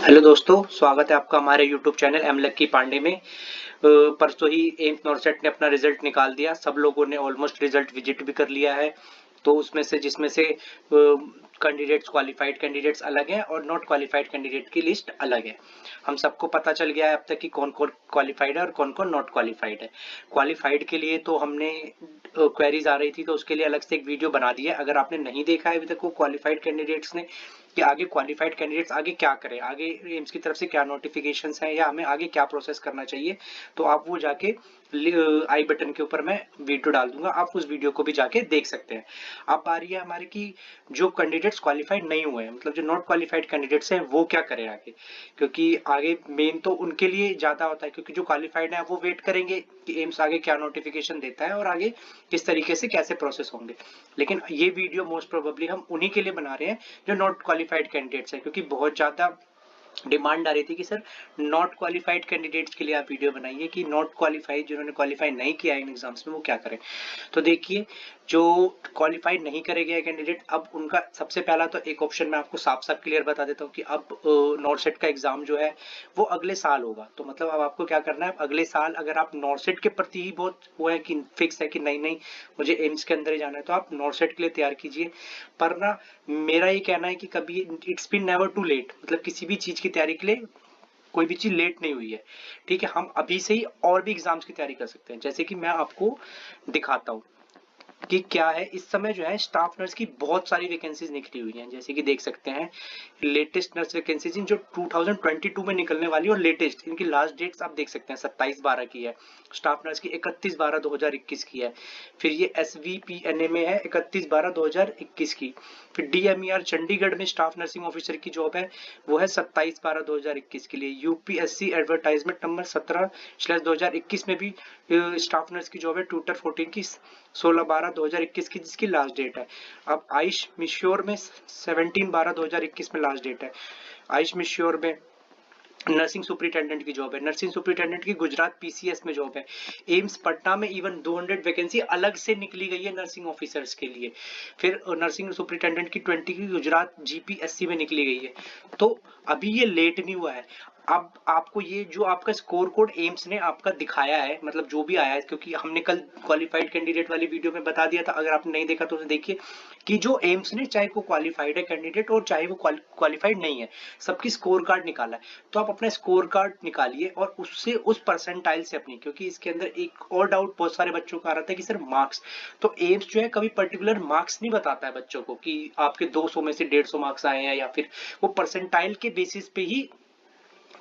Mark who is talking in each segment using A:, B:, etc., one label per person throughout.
A: Hello दोस्तों, स्वागत है आपका हमारे YouTube चैनल एम लक्की पांडे में। परसों ही एम्स नॉर्सेट ने अपना रिजल्ट निकाल दिया। सब लोगों ने ऑलमोस्ट रिजल्ट विजिट भी कर लिया है। तो उसमें से जिसमें से कैंडिडेट्स, क्वालिफाइड कैंडिडेट्स अलग हैं और नॉट क्वालिफाइड कैंडिडेट की लिस्ट अलग है। हम सबको पता चल गया है अब तक कि कौन कौन क्वालिफाइड है और कौन कौन नॉट क्वालिफाइड है। क्वालिफाइड के लिए तो हमने क्वेरीज आ रही थी तो उसके लिए अलग से एक वीडियो बना दी है। अगर आपने नहीं देखा है अभी तक वो क्वालिफाइड कैंडिडेट्स ने कि आगे क्वालिफाइड कैंडिडेट्स आगे क्या करें, आगे एम्स की तरफ से क्या नोटिफिकेशंस हैं या हमें आगे क्या प्रोसेस करना चाहिए, तो आप वो जाके आई बटन के ऊपर मैं वीडियो डाल दूंगा, आप उस वीडियो को भी जाके देख सकते हैं। अब आ रही है हमारे की जो कैंडिडेट्स क्वालिफाइड नहीं हुए हैं, मतलब जो नॉट क्वालिफाइड कैंडिडेट्स हैं वो क्या करें आगे, क्योंकि आगे मेन तो उनके लिए ज्यादा होता है, क्योंकि जो क्वालिफाइड है वो वेट करेंगे कि एम्स आगे क्या नोटिफिकेशन देता है और आगे किस तरीके से कैसे प्रोसेस होंगे। लेकिन ये वीडियो मोस्ट प्रोबेबली हम उन्हीं के लिए बना रहे हैं जो नॉट क्वालिफाइड कैंडिडेट्स हैं, क्योंकि बहुत ज्यादा डिमांड आ रही थी कि सर नॉट क्वालिफाइड कैंडिडेट्स के लिए आप वीडियो बनाइए कि नॉट क्वालिफाइड, जिन्होंने क्वालिफाई नहीं किया इन एग्जाम्स में, वो क्या करें। तो देखिए, जो क्वालिफाइड नहीं करे गए कैंडिडेट, अब उनका सबसे पहला तो एक ऑप्शन मैं आपको साफ साफ क्लियर बता देता हूँ कि अब नॉर्सेट का एग्जाम जो है वो अगले साल होगा। तो मतलब अब आपको क्या करना है, अगले साल अगर आप नॉर्सेट के प्रति ही बहुत वो है कि फिक्स है कि नहीं नहीं मुझे एम्स के अंदर ही जाना है, तो आप नॉर्सेट के लिए तैयार कीजिए। पर ना, मेरा ये कहना है कि कभी it's been never too late, मतलब किसी भी चीज की तैयारी के लिए कोई भी चीज लेट नहीं हुई है। ठीक है, हम अभी से ही और भी एग्जाम्स की तैयारी कर सकते हैं। जैसे कि मैं आपको दिखाता हूँ कि क्या है, इस समय जो है स्टाफ नर्स की बहुत सारी वैकेंसीज निकली हुई हैं। जैसे कि देख सकते हैं लेटेस्ट नर्स वैकेंसीज जो 2022 में निकलने वाली है, और लेटेस्ट इनकी लास्ट डेट्स आप देख सकते हैं 27/12 की है। स्टाफ नर्स की 31/12/2021 की है। फिर ये SVPNA में है 31/12/2021 की। फिर DMER चंडीगढ़ में स्टाफ नर्सिंग ऑफिसर की जॉब है, वो है 27/12/2021 के लिए। UPSC एडवर्टाइजमेंट नंबर 17/2021 में भी स्टाफ नर्स की जॉब है, ट्यूटर 14 की 16/12/2021 की, जिसकी लास्ट डेट है। अब आयुष मिश्योर में 17/12/2021 में लास्ट डेट है। आयुष मिश्योर में नर्सिंग सुपरिटेंडेंट की जॉब है। नर्सिंग सुपरिटेंडेंट की गुजरात PCS में जॉब है। एम्स पटना में इवन 200 वैकेंसी अलग से निकली गई है नर्सिंग ऑफिसर्स के लिए। फिर नर्सिंग सुपरिटेंडेंट की 20 की गुजरात GPSC में निकली गई है। तो अभी ये लेट नहीं हुआ है। अब आपको ये जो आपका स्कोर कोड एम्स ने आपका दिखाया है, मतलब जो भी आया है, क्योंकि हमने कल क्वालिफाइड कैंडिडेट वाली वीडियो में बता दिया था, अगर आपने नहीं देखा तो उसे देखिए कि जो एम्स ने, चाहे वो क्वालिफाइड है कैंडिडेट और चाहे वो क्वालिफाइड नहीं है, सबकी स्कोर कार्ड निकाला है। तो आप अपना स्कोर कार्ड निकालिए और उससे उस परसेंटाइल से अपनी, क्योंकि इसके अंदर एक और डाउट बहुत सारे बच्चों का आ रहा था कि सर मार्क्स, तो एम्स जो है कभी पर्टिकुलर मार्क्स नहीं बताता है बच्चों को कि आपके 200 में से 150 मार्क्स आए हैं, या फिर वो परसेंटाइल के बेसिस पे ही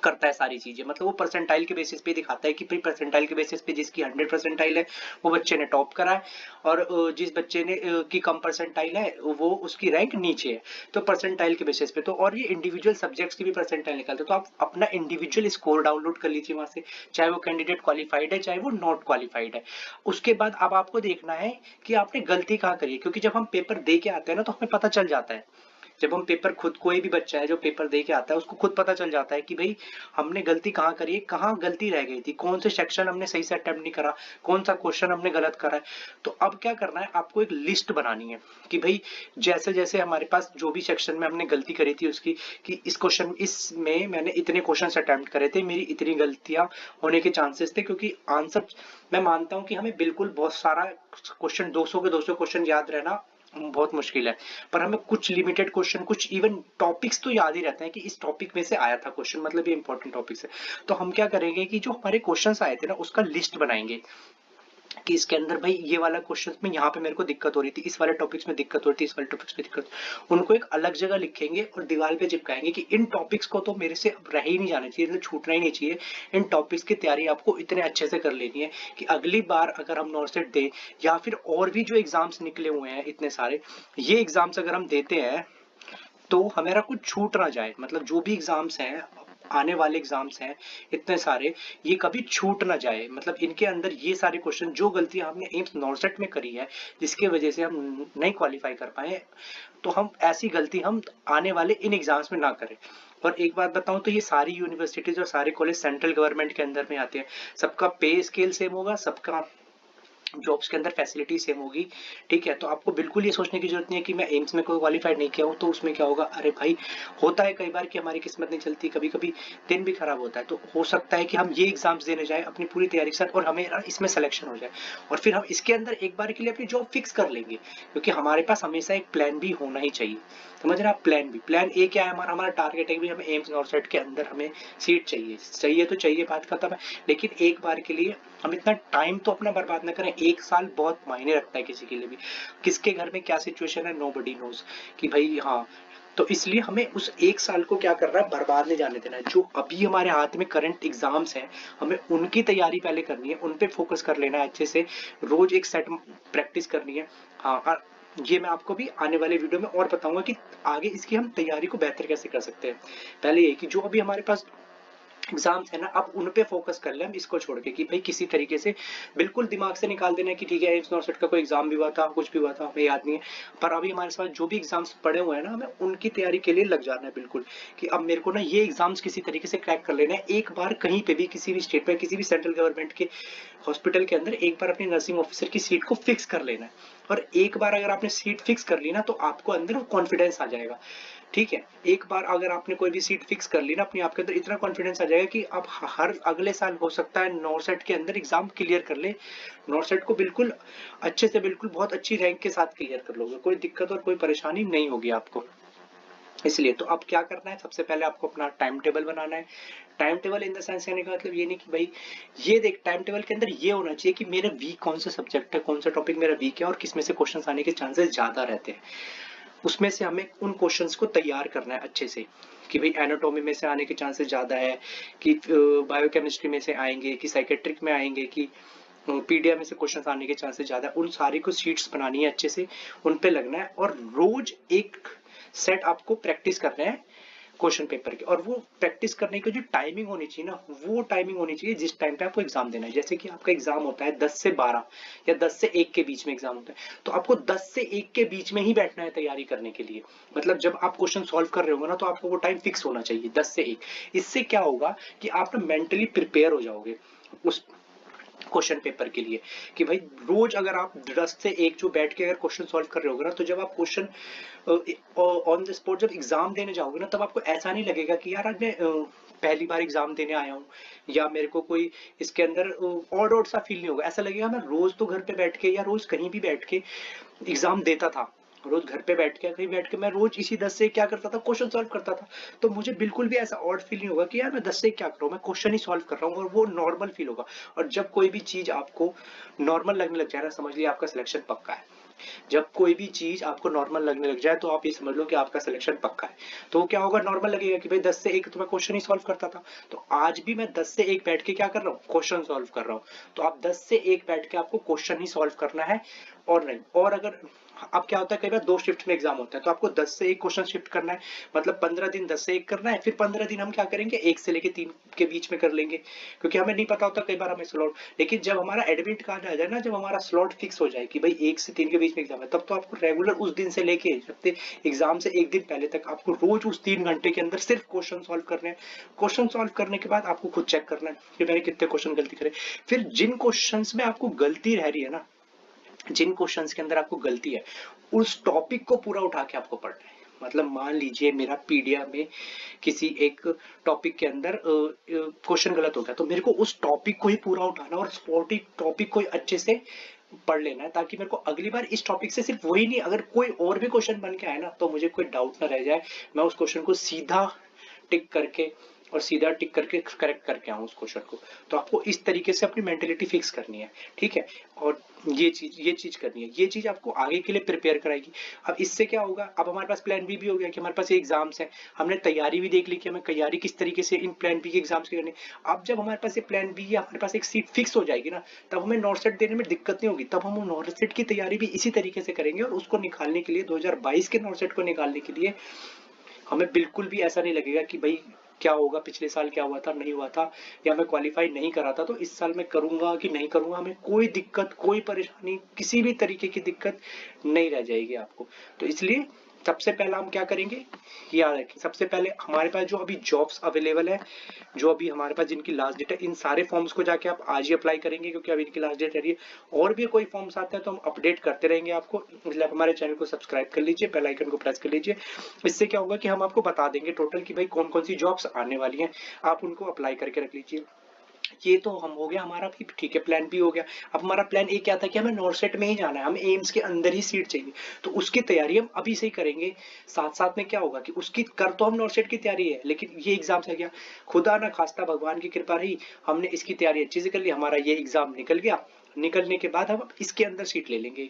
A: करता है सारी चीजें। मतलब वो परसेंटाइल के बेसिस पे दिखाता है कि प्री परसेंटाइल के बेसिस पे जिसकी 100 परसेंटाइल है वो बच्चे ने टॉप करा है, और जिस बच्चे ने की कम परसेंटाइल है वो उसकी रैंक नीचे है। तो परसेंटाइल के बेसिस पे तो, और ये इंडिविजुअल सब्जेक्ट्स की भी परसेंटाइल निकालते हैं। तो आप अपना इंडिविजुअल स्कोर डाउनलोड कर लीजिए वहां से, चाहे वो कैंडिडेट क्वालिफाइड है चाहे वो नॉट क्वालिफाइड है। उसके बाद अब आपको देखना है कि आपने गलती कहाँ करी है, क्योंकि जब हम पेपर दे के आते हैं ना तो हमें पता चल जाता है। जब हम पेपर खुद, कोई भी बच्चा है जो पेपर दे के आता है उसको खुद पता चल जाता है कि भाई हमने गलती कहाँ करी है, कहाँ गलती रह गई थी, कौन से सेक्शन हमने सही से अटेम्प्ट नहीं करा, कौन सा क्वेश्चन हमने गलत करा है। तो अब क्या करना है, आपको एक लिस्ट बनानी है कि भाई जैसे जैसे हमारे पास जो भी सेक्शन में हमने गलती करी थी उसकी, कि इस क्वेश्चन इसमें मैंने इतने क्वेश्चन अटेम्प्ट करे थे, मेरी इतनी गलतियां होने के चांसेस थे, क्योंकि आंसर मैं मानता हूं कि हमें बिल्कुल बहुत सारा क्वेश्चन, 200 के 200 क्वेश्चन याद रहना बहुत मुश्किल है। पर हमें कुछ लिमिटेड क्वेश्चन, कुछ इवन टॉपिक्स तो याद ही रहते हैं कि इस टॉपिक में से आया था क्वेश्चन, मतलब ये इंपॉर्टेंट टॉपिक्स है। तो हम क्या करेंगे कि जो हमारे क्वेश्चंस आए थे ना उसका लिस्ट बनाएंगे कि इसके अंदर भाई ये वाला क्वेश्चन में यहाँ पे मेरे को दिक्कत हो रही थी, इस वाले टॉपिक्स में दिक्कत हो रही थी, इस वाले टॉपिक्स में दिक्कत, उनको एक अलग जगह लिखेंगे और दीवार पे चिपकाएंगे कि इन टॉपिक्स को तो मेरे से अब रह ही नहीं जाना चाहिए, तो छूटना ही नहीं चाहिए। इन टॉपिक्स की तैयारी आपको इतने अच्छे से कर लेनी है कि अगली बार अगर हम नॉर्सेट दे, या फिर और भी जो एग्जाम्स निकले हुए हैं इतने सारे, ये एग्जाम्स अगर हम देते हैं तो हमारा कुछ छूट ना जाए। मतलब जो भी एग्जाम्स हैं, आने वाले एग्जाम्स हैं इतने सारे, ये कभी छूट ना जाए। मतलब इनके अंदर ये सारे क्वेश्चन, जो गलतियां हमने एम्स नॉर्सेट में करी है जिसकी वजह से हम नहीं क्वालिफाई कर पाए, तो हम ऐसी गलती हम आने वाले इन एग्जाम्स में ना करें। और एक बात बताऊं तो ये सारी यूनिवर्सिटीज और सारे कॉलेज सेंट्रल गवर्नमेंट के अंदर में आते हैं, सबका पे स्केल सेम होगा, सबका जॉब्स के अंदर फैसिलिटी सेम होगी, ठीक है। तो आपको बिल्कुल ये सोचने की जरूरत नहीं है कि मैं एम्स में कोई क्वालिफाइड नहीं किया हूँ तो उसमें क्या होगा। अरे भाई, होता है कई बार कि हमारी किस्मत नहीं चलती, कभी कभी दिन भी खराब होता है, तो हो सकता है कि हम ये एग्जाम्स देने जाए अपनी पूरी तैयारी के साथ और हमें इसमें सिलेक्शन हो जाए और फिर हम इसके अंदर एक बार के लिए अपनी जॉब फिक्स कर लेंगे, क्योंकि हमारे पास हमेशा एक प्लान बी होना ही चाहिए। समझ रहे हैं आप? प्लान बी, प्लान ए क्या है हमारा, हमारा टारगेट है कि हमें एम्स नॉर्सेट के अंदर हमें सीट चाहिए, चाहिए तो चाहिए, बात खत्म है। लेकिन एक बार के लिए हम इतना टाइम तो अपना बर्बाद ना करें। एक साल बहुत मायने रखता है किसी के लिए भी, किसके घर में क्या सिचुएशन है नोबडी नोज कि भाई, हाँ। तो इसलिए हमें उस एक साल को क्या करना है, बर्बाद नहीं जाने देना है। जो अभी हमारे हाथ में करंट एग्जाम्स हैं, हमें उनकी तैयारी पहले करनी है, उन पे फोकस कर लेना है अच्छे से, रोज एक सेट प्रैक्टिस करनी है। हाँ, और ये मैं आपको भी आने वाले वीडियो में और बताऊंगा कि आगे इसकी हम तैयारी को बेहतर कैसे कर सकते हैं। पहले ये कि जो अभी हमारे पास एग्जाम्स है ना, अब उन पे फोकस कर ले हम, इसको छोड़ के कि भाई किसी तरीके से बिल्कुल दिमाग से निकाल देना है कि ठीक है एम्स नॉर्सेट का कोई एग्जाम भी हुआ था, कुछ भी हुआ था, हमें याद नहीं है। पर अभी हमारे पास जो भी एग्जाम्स पड़े हुए हैं ना, हमें उनकी तैयारी के लिए लग जाना है बिल्कुल, कि अब मेरे को ना ये एग्जाम्स किसी तरीके से क्रैक कर लेना है। एक बार कहीं पे भी किसी भी स्टेट में किसी भी सेंट्रल गवर्नमेंट के हॉस्पिटल के अंदर एक बार अपनी नर्सिंग ऑफिसर की सीट को फिक्स कर लेना है। और एक बार अगर आपने सीट फिक्स कर ली ना, तो आपको अंदर कॉन्फिडेंस आ जाएगा, ठीक है। एक बार अगर आपने कोई भी सीट फिक्स कर ली ना, अपने आप के अंदर इतना कॉन्फिडेंस आ जाएगा कि आप हर अगले साल हो सकता है नॉर्सेट के अंदर एग्जाम क्लियर कर ले, नॉर्सेट को बिल्कुल अच्छे से, बिल्कुल बहुत अच्छी रैंक के साथ क्लियर कर लोगे, कोई दिक्कत और कोई परेशानी नहीं होगी आपको। इसलिए तो अब क्या करना है, सबसे पहले आपको अपना टाइम टेबल बनाना है। Time table in the sense कहने का मतलब ये नहीं कि भाई, ये देख, टाइम टेबल के अंदर ये होना चाहिए कि मेरा वीक कौन सा सब्जेक्ट है, कौन सा टॉपिक मेरा वीक है और किसमें से क्वेश्चंस आने के चांसेस ज्यादा रहते हैं। उसमें से हमें उन क्वेश्चंस को तैयार करना है अच्छे से, कि भाई एनाटॉमी में से आने के चांसेस ज्यादा है, कि बायोकेमिस्ट्री में से आएंगे, कि साइकेट्रिक में आएंगे, कि पीडिया में से क्वेश्चंस आने के चांसेस ज्यादा है। उन सारी को शीट्स बनानी है अच्छे से, उन पे लगना है और रोज एक सेट आपको प्रैक्टिस करना है क्वेश्चन पेपर के। और वो प्रैक्टिस करने की जो टाइमिंग होनी चाहिए ना, वो टाइमिंग होनी चाहिए जिस टाइम पे आपको एग्जाम देना है। जैसे कि आपका एग्जाम होता है 10 से 12 या 10 से 1 के बीच में एग्जाम होता है, तो आपको 10 से 1 के बीच में ही बैठना है तैयारी करने के लिए। मतलब जब आप क्वेश्चन सॉल्व कर रहे होंगे ना, तो आपको वो टाइम फिक्स होना चाहिए 10 से 1। इससे क्या होगा कि आप ना मेंटली प्रिपेयर हो जाओगे उस क्वेश्चन पेपर के लिए, कि भाई रोज अगर आप 10 से 1 जो बैठ के अगर क्वेश्चन सॉल्व कर रहे होगे ना, तो जब आप क्वेश्चन ऑन द स्पॉट जब एग्जाम देने जाओगे ना, तब आपको ऐसा नहीं लगेगा कि यार आज मैं पहली बार एग्जाम देने आया हूँ, या मेरे को कोई इसके अंदर ऑड ऑड सा फील नहीं होगा। ऐसा लगेगा मैं रोज तो घर पे बैठ के या रोज कहीं भी बैठ के एग्जाम देता था, रोज घर पे बैठ के कहीं बैठ के मैं रोज इसी 10 से क्या करता था, क्वेश्चन सॉल्व करता था। तो मुझे बिल्कुल भी ऐसा ऑड फील नहीं होगा कि यार मैं 10 से क्या कर रहा हूँ, मैं क्वेश्चन ही सॉल्व कर रहा हूँ, और वो नॉर्मल फील होगा। और जब कोई भी चीज आपको नॉर्मल लगने लग जाए ना, समझ लिया आपका सिलेक्शन पक्का है। जब कोई भी चीज आपको नॉर्मल लगने लग जाए, तो आप ये समझ लो कि आपका सिलेक्शन पक्का है। तो क्या होगा, नॉर्मल लगेगा कि भाई 10 से 1 तो मैं क्वेश्चन ही सॉल्व करता था, तो आज भी मैं 10 से 1 बैठ के क्या कर रहा हूँ, क्वेश्चन सॉल्व कर रहा हूँ। तो आप 10 से 1 बैठ के आपको क्वेश्चन ही सॉल्व करना है और नहीं। और अगर अब क्या होता है, कई बार 2 शिफ्ट में एग्जाम होता है, तो आपको 10 से 1 क्वेश्चन शिफ्ट करना है, मतलब 15 दिन 10 से 1 करना है, फिर 15 दिन हम क्या करेंगे 1 से लेके 3 के बीच में कर लेंगे, क्योंकि हमें नहीं पता होता कई बार हमें स्लॉट। लेकिन जब हमारा एडमिट कार्ड आ जाए ना, जब हमारा स्लॉट फिक्स हो जाए कि भाई 1 से 3 के बीच में एग्जाम है, तब तो आपको रेगुलर उस दिन से लेके एग्जाम से 1 दिन पहले तक आपको रोज उस 3 घंटे के अंदर सिर्फ क्वेश्चन सॉल्व करने हैं। क्वेश्चन सॉल्व करने के बाद आपको खुद चेक करना है कि मैंने कितने क्वेश्चन गलती करे। फिर जिन क्वेश्चंस में आपको गलती रह रही है ना, जिन क्वेश्चंस के अंदर आपको गलती है, उस टॉपिक को पूरा उठा के आपको पढ़ना है। मतलब मान लीजिए मेरा पीडीएफ में किसी एक टॉपिक के अंदर क्वेश्चन गलत हो गया, तो मेरे को उस टॉपिक को ही पूरा उठाना और टॉपिक को ही अच्छे से पढ़ लेना है, ताकि मेरे को अगली बार इस टॉपिक से सिर्फ वही नहीं, अगर कोई और भी क्वेश्चन बन के आए ना, तो मुझे कोई डाउट ना रह जाए, मैं उस क्वेश्चन को सीधा टिक करके और सीधा टिक करके करेक्ट करके आऊं उस क्वेश्चन को। तो आपको इस तरीके से अपनी मेंटेलिटी फिक्स करनी है, ठीक है। और ये चीज करनी है, ये चीज आपको आगे के लिए प्रिपेयर कराएगी। अब इससे क्या होगा, अब हमारे पास प्लान बी भी हो गया कि हमारे पास ये एग्जाम्स है, हमने तैयारी भी देख ली कि हमें तैयारी किस तरीके से इन प्लान बी के एग्जाम्स की करनी। अब जब हमारे पास ये प्लान बी या हमारे पास एक सीट फिक्स हो जाएगी ना, तब हमें नॉर्सेट देने में दिक्कत नहीं होगी, तब हम नॉर्सेट की तैयारी भी इसी तरीके से करेंगे। और उसको निकालने के लिए 2022 के नॉर्सेट को निकालने के लिए हमें बिल्कुल भी ऐसा नहीं लगेगा कि भाई क्या होगा, पिछले साल क्या हुआ था, नहीं हुआ था, या मैं क्वालिफाई नहीं करा था तो इस साल मैं करूंगा कि नहीं करूंगा। हमें कोई दिक्कत, कोई परेशानी, किसी भी तरीके की दिक्कत नहीं रह जाएगी आपको। तो इसलिए सबसे पहला हम क्या करेंगे, याद रखें, सबसे पहले हमारे पास जो अभी जॉब्स अवेलेबल है, जो अभी हमारे पास जिनकी लास्ट डेट है, इन सारे फॉर्म्स को जाके आप आज ही अप्लाई करेंगे, क्योंकि अभी इनकी लास्ट डेट है रही है। और भी कोई फॉर्म्स आते हैं तो हम अपडेट करते रहेंगे आपको, इसलिए आप हमारे चैनल को सब्सक्राइब कर लीजिए, बेल आइकन को प्रेस कर लीजिए। इससे क्या होगा कि हम आपको बता देंगे टोटल कि भाई कौन कौन सी जॉब्स आने वाली हैं, आप उनको अप्लाई करके रख लीजिए। ये तो हम हो गया हमारा भी, ठीक है, प्लान बी हो गया। अब हमारा प्लान ए क्या था कि हमें नॉर्सेट में ही जाना है, हमें एम्स के अंदर ही सीट चाहिए, तो उसकी तैयारी हम अभी से ही करेंगे। साथ साथ में क्या होगा कि उसकी कर तो हम नॉर्सेट की तैयारी है, लेकिन ये एग्जाम से गया, खुदा ना खास्ता भगवान की कृपा रही, हमने इसकी तैयारी अच्छे से कर ली, हमारा ये एग्जाम निकल गया, निकलने के बाद हम इसके अंदर सीट ले लेंगे,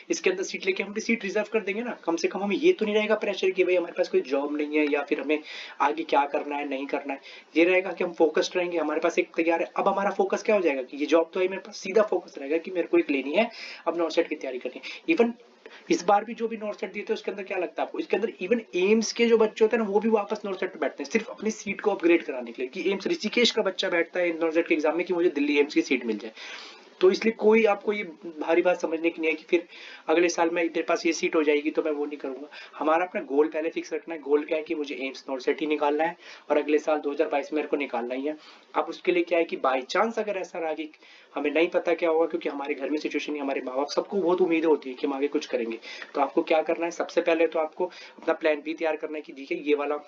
A: इसके अंदर सीट लेके हम भी सीट रिजर्व कर देंगे ना, कम से कम हमें ये तो नहीं रहेगा प्रेशर कि भाई हमारे पास कोई जॉब नहीं है या फिर हमें आगे क्या करना है नहीं करना है। ये रहेगा कि हम फोकस्ड रहेंगे, हमारे पास एक तैयार है। अब हमारा फोकस क्या हो जाएगा कि ये जॉब तो है मेरे पास, सीधा फोकस रहेगा कि मेरे को एक लेनी है, अब नॉर्सेट की तैयारी करनी है। इवन इस बार भी जो भी नॉर्सेट दिए थे उसके अंदर क्या लगता है आपको, इसके अंदर इवन एम्स के जो बच्चे होते हैं ना वो भी वापस नॉर्सेट पे बैठते हैं, सिर्फ अपनी सीट को अपग्रेड कराने के लिए, कि एम्स ऋषिकेश का बच्चा बैठता है नॉर्सेट के एग्जाम में कि मुझे दिल्ली एम्स की सीट मिल जाए। तो इसलिए कोई आपको ये भारी बात समझने की नहीं है कि फिर अगले साल में मेरे पास ये सीट हो जाएगी तो मैं वो नहीं करूंगा। हमारा अपना गोल पहले फिक्स रखना है। गोल क्या है कि मुझे एम्स नॉर्सेट ही निकालना है और अगले साल 2022 में मेरे को निकालना ही है। अब उसके लिए क्या है कि बाई चांस अगर ऐसा रहा कि हमें नहीं पता क्या होगा, क्योंकि हमारे घर में सिचुएशन नहीं, हमारे माँ बाप सबको बहुत उम्मीदें होती है कि हम आगे कुछ करेंगे, तो आपको क्या करना है, सबसे पहले तो आपको अपना प्लान बी तैयार करना है कि देखिए ये वाला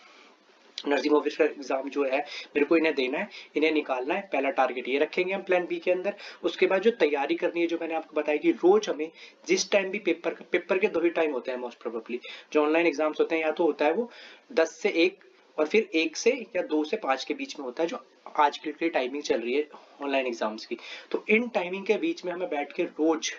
A: नर्सिंग ऑफिसर एग्जाम जो है मेरे को इन्हें देना है, इन्हें निकालना है, पहला टारगेट ये रखेंगे हम प्लान बी के अंदर। उसके बाद जो तैयारी करनी है, जो मैंने आपको बताया कि रोज हमें जिस टाइम भी पेपर के 2 ही टाइम होते हैं मोस्ट प्रोबेबली, जो ऑनलाइन एग्जाम्स होते हैं, या तो होता है वो 10 से 1 और फिर 1 से या 2 से 5 के बीच में होता है, जो आज के लिए टाइमिंग चल रही है ऑनलाइन एग्जाम्स की। तो इन टाइमिंग के बीच में हमें बैठ के रोज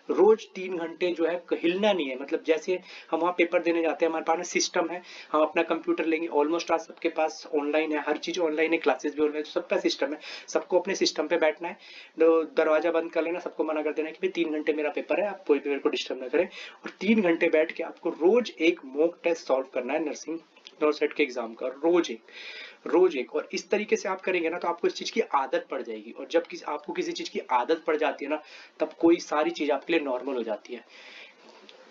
A: रोज 3 घंटे जो है हिलना नहीं है, मतलब जैसे हम वहाँ पेपर देने जाते हैं, हमारे पास सिस्टम है, हम अपना कंप्यूटर लेंगे, ऑलमोस्ट आज सबके पास ऑनलाइन है, हर चीज ऑनलाइन है, क्लासेस भी ऑनलाइन, तो सबका सिस्टम है, सबको अपने सिस्टम पे बैठना है, दरवाजा बंद कर लेना, सबको मना कर देना कि भाई 3 घंटे मेरा पेपर है, आप कोई भी मेरे को डिस्टर्ब ना करें, और 3 घंटे बैठ के आपको रोज एक मॉक टेस्ट सॉल्व करना है नर्सिंग नॉर्सेट के एग्जाम का, रोज एक। और इस तरीके से आप करेंगे ना तो आपको इस चीज की आदत पड़ जाएगी, और जब आपको किसी चीज की आदत पड़ जाती है ना, तब कोई सारी चीज आपके लिए नॉर्मल हो जाती है।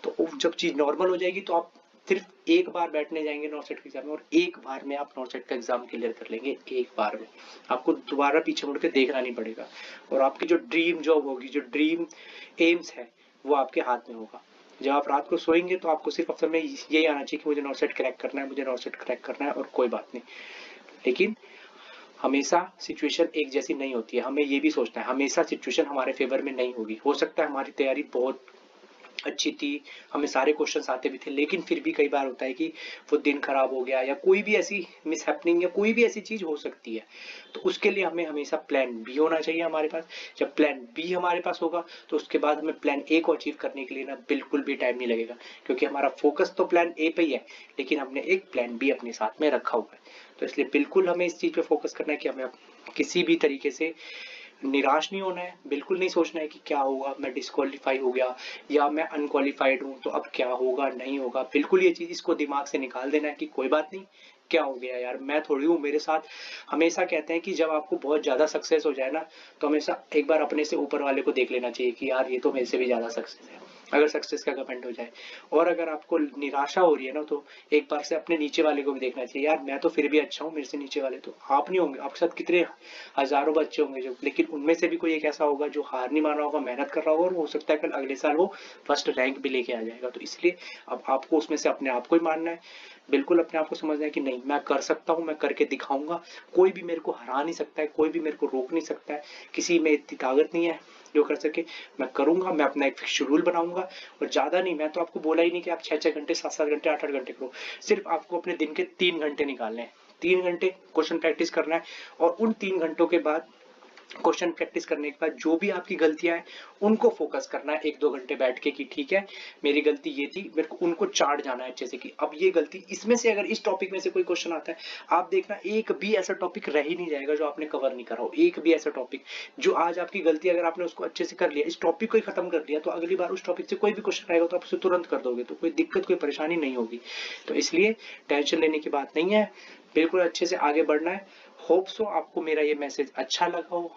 A: तो जब चीज नॉर्मल हो जाएगी तो आप सिर्फ एक बार बैठने जाएंगे नॉर्सेट के एग्जाम में, और एक बार में आप नॉर्सेट का एग्जाम क्लियर कर लेंगे, एक बार में आपको दोबारा पीछे मुड़ के देखना नहीं पड़ेगा, और आपकी जो ड्रीम जॉब होगी, जो ड्रीम एम्स है, वो आपके हाथ में होगा। जब आप रात को सोएंगे तो आपको सिर्फ अफसर में यही आना चाहिए कि मुझे नॉर्सेट क्रैक करना है, मुझे नॉर्सेट क्रैक करना है, और कोई बात नहीं। लेकिन हमेशा सिचुएशन एक जैसी नहीं होती है, हमें ये भी सोचना है, हमेशा सिचुएशन हमारे फेवर में नहीं होगी। हो सकता है हमारी तैयारी बहुत अच्छी थी, हमें सारे क्वेश्चंस आते भी थे, लेकिन फिर भी कई बार होता है कि वो दिन खराब हो गया, या कोई भी ऐसी मिस हैपनिंग या कोई भी ऐसी चीज हो सकती है, तो उसके लिए हमें हमेशा प्लान बी होना चाहिए हमारे पास। जब प्लान बी हमारे पास होगा तो उसके बाद हमें प्लान ए को अचीव करने के लिए ना बिल्कुल भी टाइम नहीं लगेगा, क्योंकि हमारा फोकस तो प्लान ए पे ही है, लेकिन हमने एक प्लान बी अपने साथ में रखा हुआ है। तो इसलिए बिल्कुल हमें इस चीज पे फोकस करना है कि हमें किसी भी तरीके से निराश नहीं होना है, बिल्कुल नहीं सोचना है कि क्या होगा, मैं डिस्क्वालीफाई हो गया या मैं अनक्वालिफाइड हूँ तो अब क्या होगा नहीं होगा। बिल्कुल ये चीज इसको दिमाग से निकाल देना है कि कोई बात नहीं, क्या हो गया यार, मैं थोड़ी हूँ, मेरे साथ। हमेशा कहते हैं कि जब आपको बहुत ज्यादा सक्सेस हो जाए ना, तो हमेशा एक बार अपने से ऊपर वाले को देख लेना चाहिए कि यार ये तो मेरे से भी ज्यादा सक्सेस है, अगर सक्सेस का घमंड हो जाए। और अगर आपको निराशा हो रही है ना, तो एक बार से अपने नीचे वाले को भी देखना चाहिए, यार मैं तो फिर भी अच्छा हूँ, मेरे से नीचे वाले तो आप नहीं होंगे, आपके साथ कितने हजारों बच्चे होंगे जो, लेकिन उनमें से भी कोई एक ऐसा होगा जो हार नहीं माना होगा, मेहनत कर रहा होगा, और हो सकता है कल अगले साल वो फर्स्ट रैंक भी लेके आ जाएगा। तो इसलिए अब आपको उसमें से अपने आप को ही मानना है, बिल्कुल अपने आप को समझना है कि नहीं मैं कर सकता हूँ, मैं करके दिखाऊंगा, कोई भी मेरे को हरा नहीं सकता है, कोई भी मेरे को रोक नहीं सकता है, किसी में इतनी ताकत नहीं है जो कर सके। मैं करूंगा, मैं अपना एक शेड्यूल बनाऊंगा, और ज्यादा नहीं, मैं तो आपको बोला ही नहीं कि आप 6-6 घंटे 7-7 घंटे 8-8 घंटे करो, सिर्फ आपको अपने दिन के 3 घंटे निकालने हैं, 3 घंटे क्वेश्चन प्रैक्टिस करना है, और उन 3 घंटों के बाद क्वेश्चन प्रैक्टिस करने के बाद जो भी आपकी गलतियां हैं उनको फोकस करना है 1-2 घंटे बैठ के, कि ठीक है मेरी गलती ये थी, मेरे को उनको चार्ट जाना है अच्छे से, कि अब ये गलती इसमें से, अगर इस टॉपिक में से कोई क्वेश्चन आता है, आप देखना एक भी ऐसा टॉपिक रह ही नहीं जाएगा जो आपने कवर नहीं करा हो, एक भी ऐसा टॉपिक जो आज आपकी गलती, अगर आपने उसको अच्छे से कर लिया, इस टॉपिक को ही खत्म कर लिया, तो अगली बार उस टॉपिक से कोई भी क्वेश्चन आएगा तो आप उसे तुरंत कर दोगे, तो कोई दिक्कत कोई परेशानी नहीं होगी। तो इसलिए टेंशन लेने की बात नहीं है, बिल्कुल अच्छे से आगे बढ़ना है। होप सो आपको मेरा ये मैसेज अच्छा लगा हो,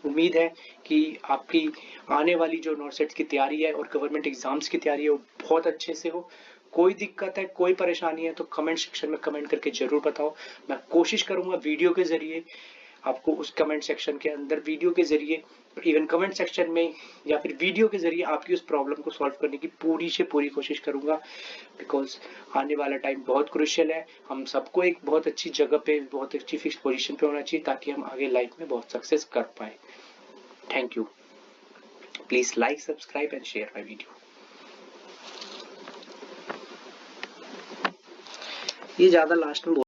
A: उम्मीद है कि आपकी आने वाली जो नॉर्सेट की तैयारी है और गवर्नमेंट एग्जाम्स की तैयारी है वो बहुत अच्छे से हो। कोई दिक्कत है, कोई परेशानी है तो कमेंट सेक्शन में कमेंट करके जरूर बताओ। मैं कोशिश करूंगा वीडियो के जरिए आपको उस कमेंट सेक्शन के अंदर, वीडियो के जरिए, इवन कमेंट सेक्शन में या फिर वीडियो के जरिए आपकी उस प्रॉब्लम को सॉल्व करने की पूरी से पूरी कोशिश करूंगा। बिकॉज आने वाला टाइम बहुत क्रुशियल है, हम सबको एक बहुत अच्छी जगह पे, बहुत अच्छी फिक्स पोजीशन पे होना चाहिए ताकि हम आगे लाइफ में बहुत सक्सेस कर पाए। Thank you. Please like, subscribe and share my video. ये ज्यादा लास्ट में